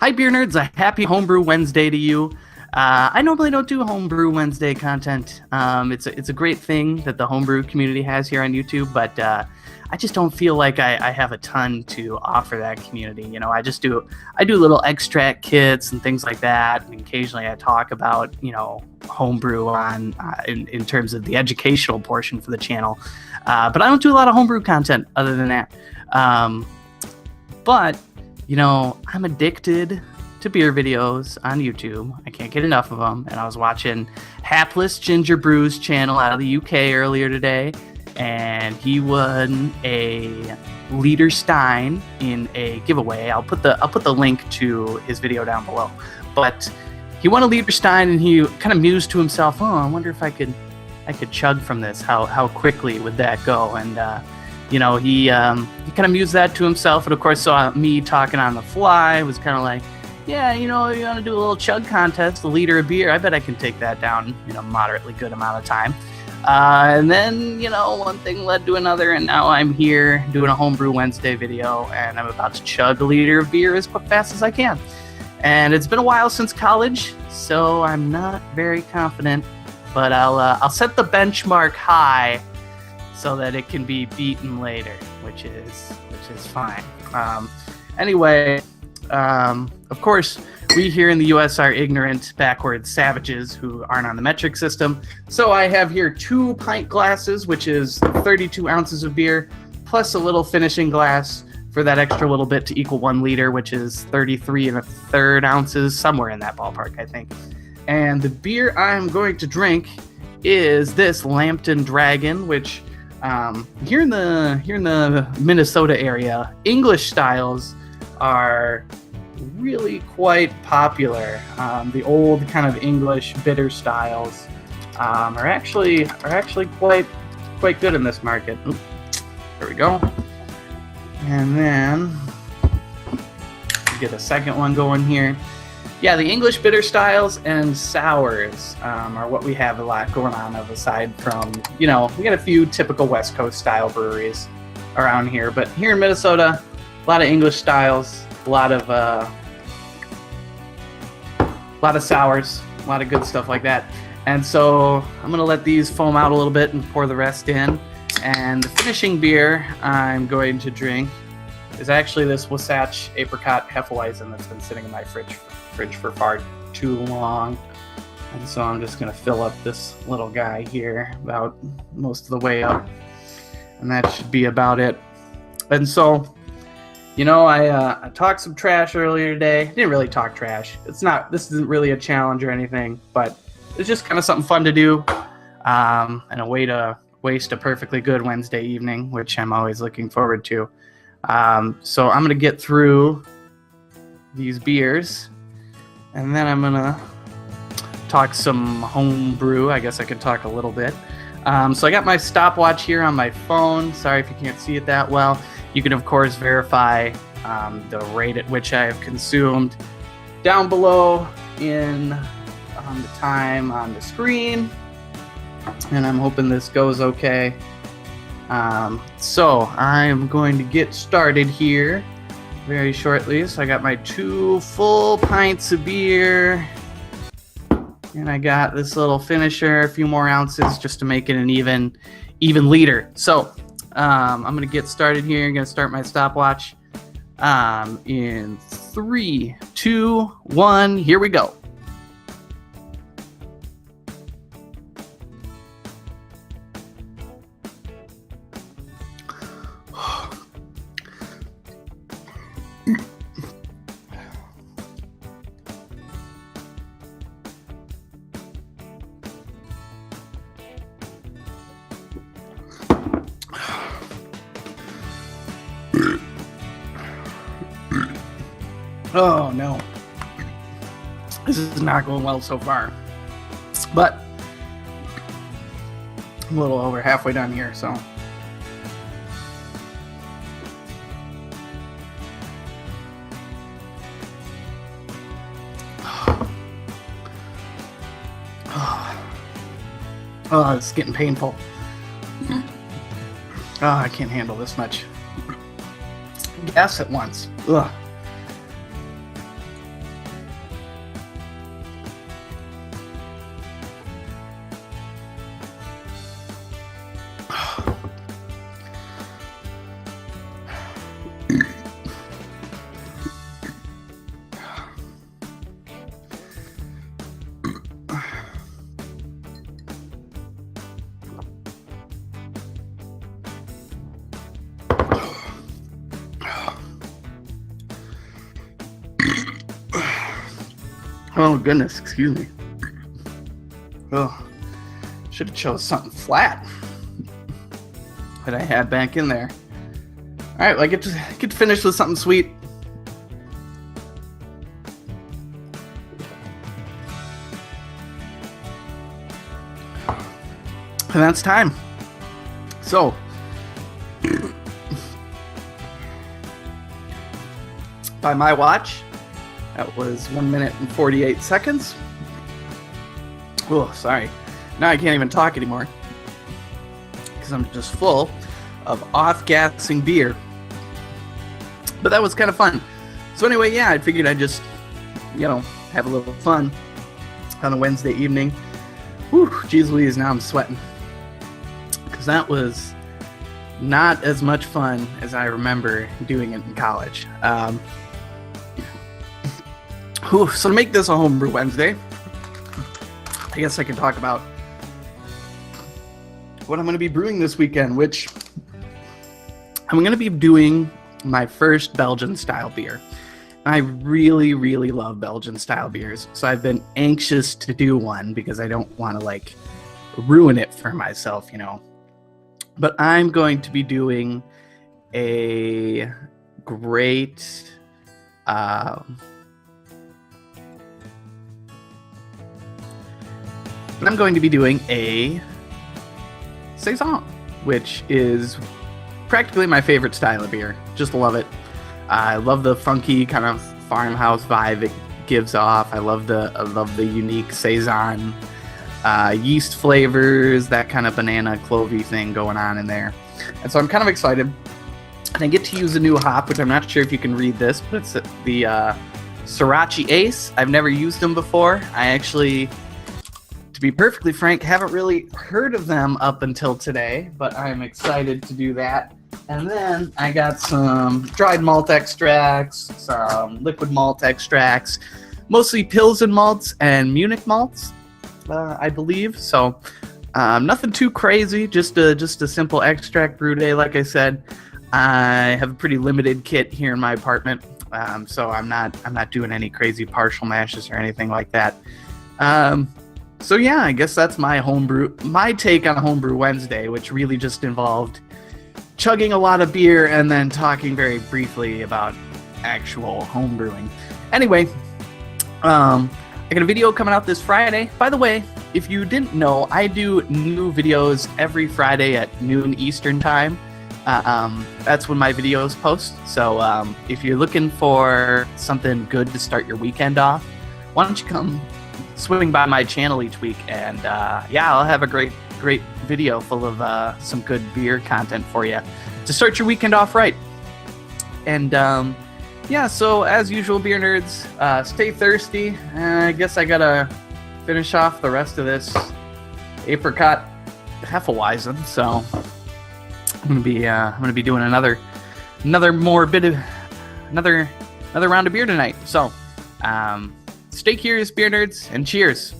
Hi, beer nerds. A happy Home Brew Wednesday to you. I normally don't do Home Brew Wednesday content. It's a great thing that the homebrew community has here on YouTube, but I just don't feel like I have a ton to offer that community. You know, I do little extract kits and things like that, and occasionally I talk about homebrew on in terms of the educational portion for the channel, but I don't do a lot of homebrew content other than that. But I'm addicted to beer videos on YouTube. I can't get enough of them. And I was watching Hapless Ginger Brew's channel out of the UK earlier today, and he won a liter Stein in a giveaway. I'll put the link to his video down below. But he won a liter Stein, and he kind of mused to himself, "Oh, I wonder if I could chug from this. How quickly would that go?" And he kind of mused that to himself, and of course saw me talking on the fly. Was kind of like, yeah, you want to do a little chug contest, a liter of beer. I bet I can take that down in a moderately good amount of time. And then, one thing led to another, and now I'm here doing a Homebrew Wednesday video, and I'm about to chug a liter of beer as fast as I can. And it's been a while since college, so I'm not very confident, but I'll set the benchmark high so that it can be beaten later, which is fine. Anyway, of course, we here in the U.S. are ignorant, backward savages who aren't on the metric system. So I have here 2 pint glasses, which is 32 ounces of beer, plus a little finishing glass for that extra little bit to equal 1 liter, which is 33 1/3 ounces, somewhere in that ballpark, I think. And the beer I'm going to drink is this Lambton Dragon, which here in the Minnesota area, English styles are really quite popular. The old kind of English bitter styles are actually quite good in this market. Oop, there we go. And then get a second one going here. Yeah, the English bitter styles and sours are what we have a lot going on of, aside from, we got a few typical West Coast style breweries around here. But here in Minnesota, a lot of English styles, a lot of sours, a lot of good stuff like that. And so I'm going to let these foam out a little bit and pour the rest in. And the finishing beer I'm going to drink is actually this Wasatch Apricot Hefeweizen that's been sitting in my fridge for far too long. And so I'm just going to fill up this little guy here about most of the way up. And that should be about it. And so, I talked some trash earlier today. Didn't really talk trash. This isn't really a challenge or anything, but it's just kind of something fun to do. And a way to waste a perfectly good Wednesday evening, which I'm always looking forward to. So I'm going to get through these beers, and then I'm going to talk some home brew. I guess I could talk a little bit. So I got my stopwatch here on my phone. Sorry if you can't see it that well. You can, of course, verify the rate at which I have consumed down below on the time on the screen. And I'm hoping this goes okay. So I'm going to get started here very shortly. So I got my 2 full pints of beer, and I got this little finisher, a few more ounces just to make it an even liter. So I'm going to get started here. I'm going to start my stopwatch in 3, 2, 1. Here we go. Oh no, this is not going well so far, but I'm a little over halfway done here, so. Oh, it's getting painful. Oh, I can't handle this much gas at once. Ugh. Oh goodness, excuse me. Oh, should have chose something flat that I had back in there. All right, well, I get to finish with something sweet. And that's time. So, by my watch, that was 1 minute and 48 seconds. Oh, sorry. Now I can't even talk anymore because I'm just full of off-gassing beer. But that was kind of fun. So anyway, yeah, I figured I'd just, have a little fun on a Wednesday evening. Whew, geez Louise, now I'm sweating. Because that was not as much fun as I remember doing it in college. So to make this a Home Brew Wednesday, I guess I can talk about what I'm going to be brewing this weekend, which I'm going to be doing my first Belgian-style beer. I really, really love Belgian-style beers, so I've been anxious to do one because I don't want to, ruin it for myself, But I'm going to be doing a great... I'm going to be doing a Saison, which is practically my favorite style of beer. Just love it. I love the funky kind of farmhouse vibe it gives off. I love the unique Saison yeast flavors, that kind of banana clovey thing going on in there. And so I'm kind of excited. And I get to use a new hop, which I'm not sure if you can read this, but it's the Sriracha Ace. I've never used them before. I actually, to be perfectly frank, haven't really heard of them up until today, but I'm excited to do that. And then I got some dried malt extracts, some liquid malt extracts, mostly Pilsen malts and Munich malts, I believe. So nothing too crazy, just a simple extract brew day. Like I said, I have a pretty limited kit here in my apartment, so I'm not doing any crazy partial mashes or anything like that. So yeah, I guess that's my take on Homebrew Wednesday, which really just involved chugging a lot of beer and then talking very briefly about actual home brewing. Anyway, I got a video coming out this Friday. By the way, if you didn't know, I do new videos every Friday at noon Eastern time. That's when my videos post. So if you're looking for something good to start your weekend off, why don't you come swing by my channel each week, and I'll have a great video full of some good beer content for you to start your weekend off right. And so as usual, beer nerds, stay thirsty. I guess I gotta finish off the rest of this apricot Hefeweizen, so I'm gonna be doing another round of beer tonight. So stay curious, beer nerds, and cheers.